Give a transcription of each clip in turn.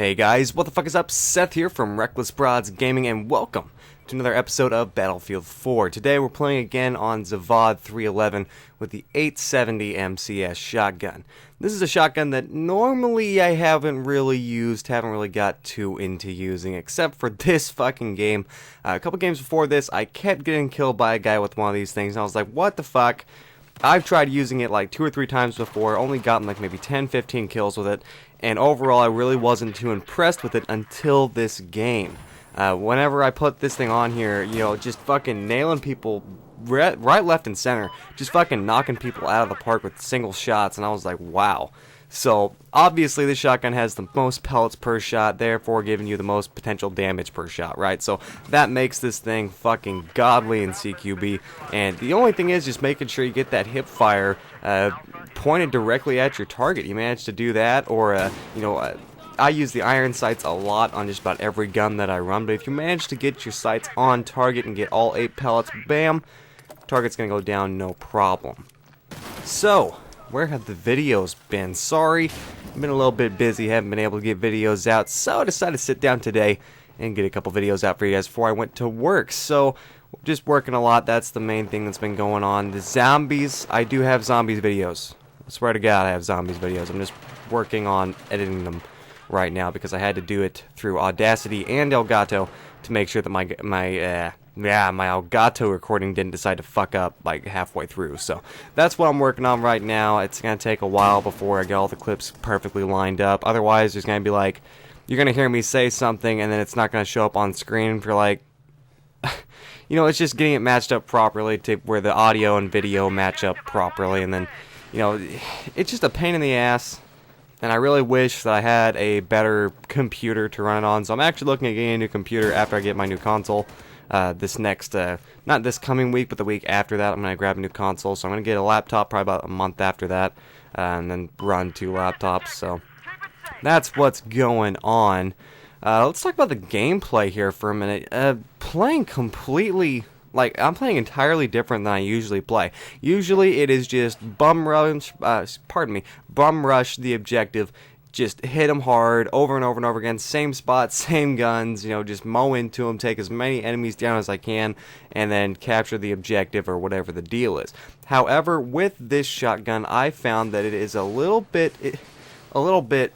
Hey guys, what the fuck is up? Seth here from RecklessProdsGaming, and welcome to another episode of Battlefield 4. Today we're playing again on Zavad 311 with the 870 MCS shotgun. This is a shotgun that normally I haven't really used, haven't really got too into using, except for this fucking game. A couple games before this, I kept getting killed by a guy with one of these things, and I was like, what the fuck? I've tried using it like 2 or 3 times before, only gotten like maybe 10-15 kills with it, and overall I really wasn't too impressed with it until this game. Whenever I put this thing on here, you know, just fucking nailing people right, left, and center, just fucking knocking people out of the park with single shots, and I was like, wow. So, obviously this shotgun has the most pellets per shot, therefore giving you the most potential damage per shot, right? So, that makes this thing fucking godly in CQB, and the only thing is just making sure you get that hip fire pointed directly at your target. You manage to do that, or, I use the iron sights a lot on just about every gun that I run, but if you manage to get your sights on target and get all 8 pellets, bam, target's gonna go down no problem. So, where have the videos been? Sorry, I've been a little bit busy, haven't been able to get videos out, so I decided to sit down today and get a couple videos out for you guys before I went to work. So, just working a lot, that's the main thing that's been going on. The zombies, I do have zombies videos. I swear to God I have zombies videos. I'm just working on editing them right now because I had to do it through Audacity and Elgato to make sure that my Elgato recording didn't decide to fuck up like halfway through. So that's what I'm working on right now. It's gonna take a while before I get all the clips perfectly lined up. Otherwise, there's gonna be like, you're gonna hear me say something and then it's not gonna show up on screen for like, it's just getting it matched up properly to where the audio and video match up properly, and then, it's just a pain in the ass. And I really wish that I had a better computer to run it on. So I'm actually looking at getting a new computer after I get my new console. This next, not this coming week, but the week after that, I'm going to grab a new console. So I'm going to get a laptop probably about a month after that. And then run 2 laptops. So that's what's going on. Let's talk about the gameplay here for a minute. Playing completely... I'm playing entirely different than I usually play. Usually it is just bum rush the objective, just hit them hard over and over and over again, same spot, same guns, just mow into them, take as many enemies down as I can, and then capture the objective or whatever the deal is. However, with this shotgun, I found that it is a little bit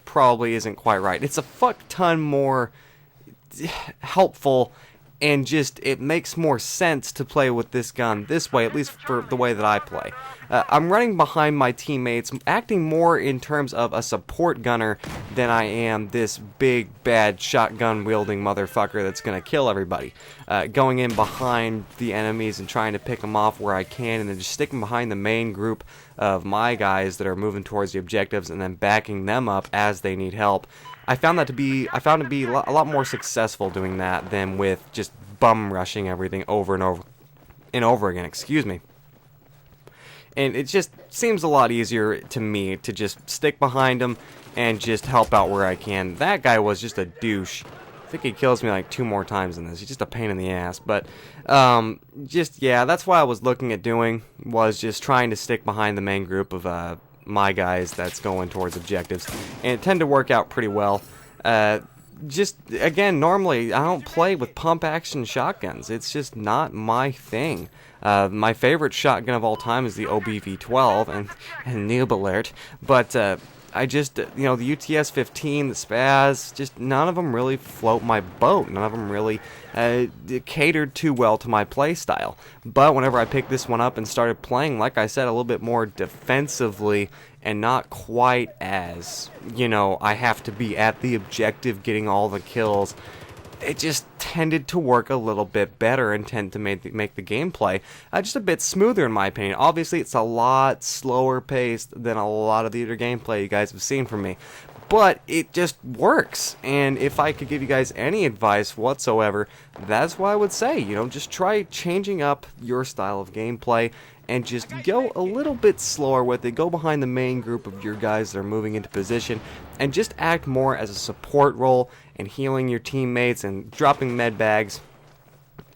probably isn't quite right. It's a fuck ton more helpful, and just, it makes more sense to play with this gun this way, at least for the way that I play. I'm running behind my teammates, acting more in terms of a support gunner than I am this big, bad shotgun-wielding motherfucker that's gonna kill everybody. Going in behind the enemies and trying to pick them off where I can, and then just sticking behind the main group of my guys that are moving towards the objectives, and then backing them up as they need help. I found it to be a lot more successful doing that than with just bum rushing everything over and over again, excuse me. And it just seems a lot easier to me to just stick behind him and just help out where I can. That guy was just a douche. I think he kills me like 2 more times in this. He's just a pain in the ass. But that's what I was looking at doing, was just trying to stick behind the main group of my guys that's going towards objectives, and it tended to work out pretty well. Just again, normally I don't play with pump action shotguns. It's just not my thing. My favorite shotgun of all time is the OBV-12 and noob alert, but I just, the UTS-15, the Spaz, just none of them really float my boat. None of them really catered too well to my play style. But whenever I picked this one up and started playing, like I said, a little bit more defensively and not quite as, I have to be at the objective getting all the kills, it just tended to work a little bit better and tend to make the gameplay just a bit smoother, in my opinion. Obviously, it's a lot slower paced than a lot of the other gameplay you guys have seen from me, but it just works. And if I could give you guys any advice whatsoever, that's what I would say. Just try changing up your style of gameplay and just go a little bit slower with it. Go behind the main group of your guys that are moving into position and just act more as a support role and healing your teammates and dropping med bags,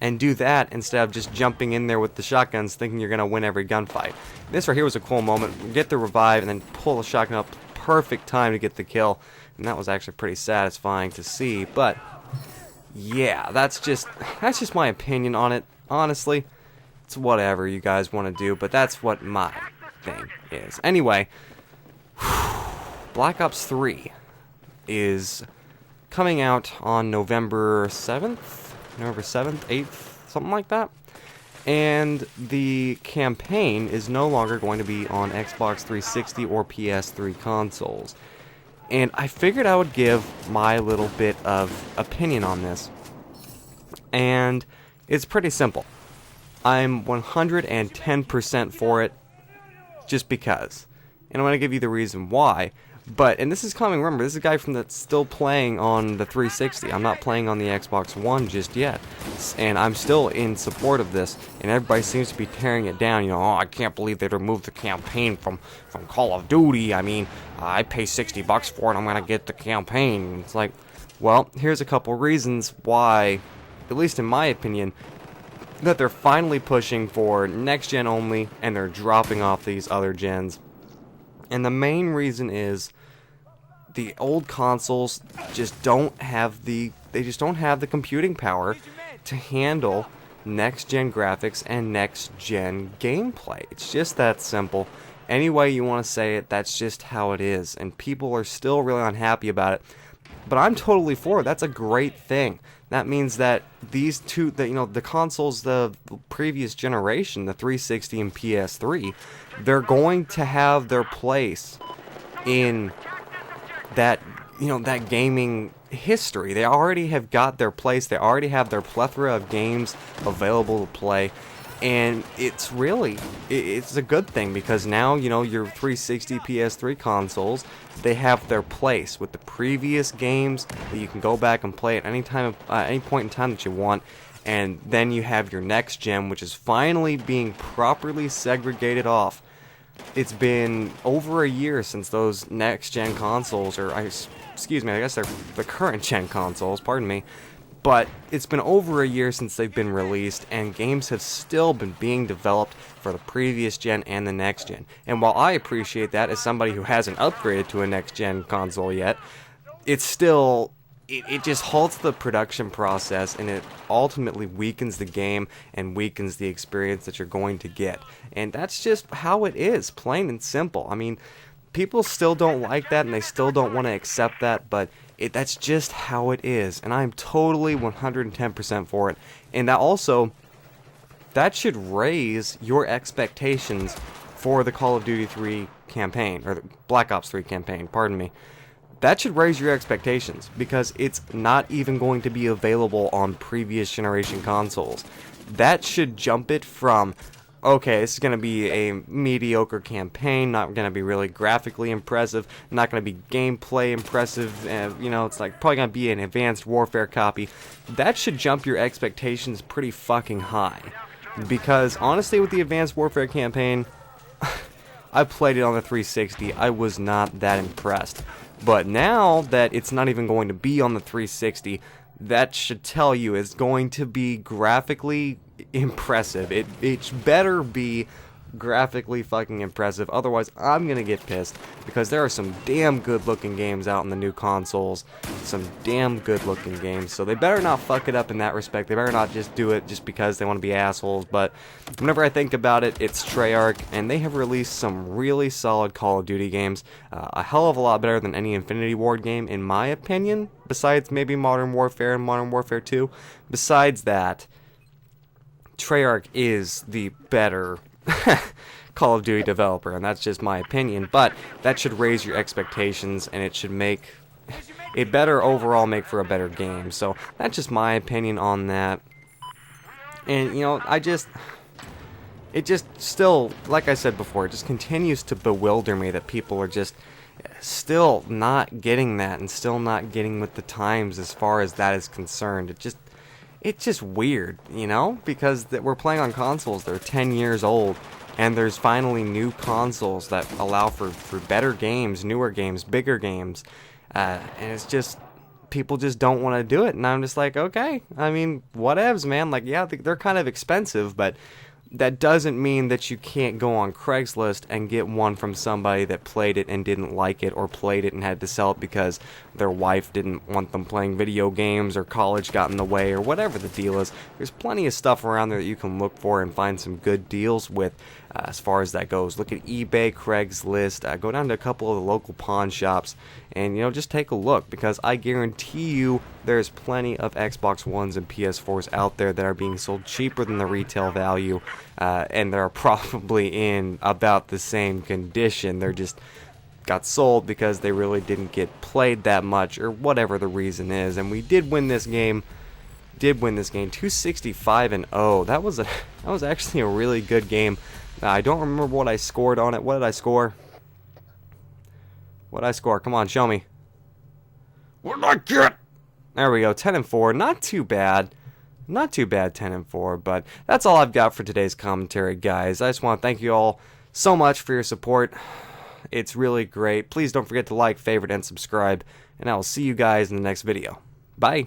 and do that instead of just jumping in there with the shotguns thinking you're going to win every gunfight. This right here was a cool moment. Get the revive and then pull the shotgun up perfect time to get the kill, and that was actually pretty satisfying to see. But yeah, that's just my opinion on it. Honestly, it's whatever you guys want to do, but that's what my thing is. Anyway, Black Ops 3 is coming out on November 7th, 8th, something like that. And the campaign is no longer going to be on Xbox 360 or PS3 consoles. And I figured I would give my little bit of opinion on this. And it's pretty simple. I'm 110% for it, just because. And I'm going to give you the reason why. But, and this is coming, remember, this is a guy that's still playing on the 360. I'm not playing on the Xbox One just yet. And I'm still in support of this, and everybody seems to be tearing it down. You know, oh, I can't believe they removed the campaign from Call of Duty. I mean, I pay $60 for it, I'm going to get the campaign. It's like, well, here's a couple reasons why, at least in my opinion, that they're finally pushing for next-gen only, and they're dropping off these other gens. And the main reason is the old consoles just don't have the computing power to handle next-gen graphics and next-gen gameplay. It's just that simple. Any way you want to say it, that's just how it is. And people are still really unhappy about it. But I'm totally for it. That's a great thing. That means that these two, the consoles, the previous generation, the 360 and PS3, they're going to have their place in that, that gaming history. They already have got their place. They already have their plethora of games available to play. And it's a good thing, because now, your 360 PS3 consoles, they have their place with the previous games that you can go back and play at any point in time that you want. And then you have your next gen, which is finally being properly segregated off. It's been over a year since those next gen consoles, I guess they're the current gen consoles, pardon me. But it's been over a year since they've been released, and games have still been being developed for the previous gen and the next gen. And while I appreciate that as somebody who hasn't upgraded to a next gen console yet, it's still, it just halts the production process, and it ultimately weakens the game and weakens the experience that you're going to get. And that's just how it is, plain and simple. I mean, people still don't like that, and they still don't want to accept that, but that's just how it is, and I'm totally 110% for it. And that should raise your expectations for the Call of Duty 3 campaign, or the Black Ops 3 campaign, pardon me. That should raise your expectations, because it's not even going to be available on previous generation consoles. That should jump it from, okay, this is going to be a mediocre campaign, not going to be really graphically impressive, not going to be gameplay impressive, it's like probably going to be an Advanced Warfare copy. That should jump your expectations pretty fucking high. Because, honestly, with the Advanced Warfare campaign, I played it on the 360, I was not that impressed. But now that it's not even going to be on the 360, that should tell you it's going to be graphically impressive. It better be graphically fucking impressive, otherwise I'm gonna get pissed, because there are some damn good looking games out in the new consoles, some damn good looking games, so they better not fuck it up in that respect. They better not just do it just because they want to be assholes. But whenever I think about it, it's Treyarch, and they have released some really solid Call of Duty games, a hell of a lot better than any Infinity Ward game in my opinion, besides maybe Modern Warfare and Modern Warfare 2. Besides that, Treyarch is the better Call of Duty developer, and that's just my opinion, but that should raise your expectations, and it better overall make for a better game. So that's just my opinion on that. And it just still, like I said before, it just continues to bewilder me that people are just still not getting that, and still not getting with the times as far as that is concerned. It's just weird, because we're playing on consoles that are 10 years old, and there's finally new consoles that allow for better games, newer games, bigger games, and it's just, people just don't want to do it, and I'm just like, okay, I mean, whatevs, man, like, yeah, they're kind of expensive, but that doesn't mean that you can't go on Craigslist and get one from somebody that played it and didn't like it, or played it and had to sell it because their wife didn't want them playing video games, or college got in the way, or whatever the deal is. There's plenty of stuff around there that you can look for and find some good deals with as far as that goes. Look at eBay, Craigslist, go down to a couple of the local pawn shops, and just take a look, because I guarantee you there's plenty of Xbox Ones and PS4s out there that are being sold cheaper than the retail value, and they're probably in about the same condition. They're just got sold because they really didn't get played that much, or whatever the reason is. And we did win this game. 265-0. That was actually a really good game. I don't remember what I scored on it. What did I score? What did I score? Come on, show me. What did I get? There we go, 10-4. Not too bad. Not too bad, 10-4. But that's all I've got for today's commentary, guys. I just want to thank you all so much for your support. It's really great. Please don't forget to like, favorite, and subscribe. And I will see you guys in the next video. Bye.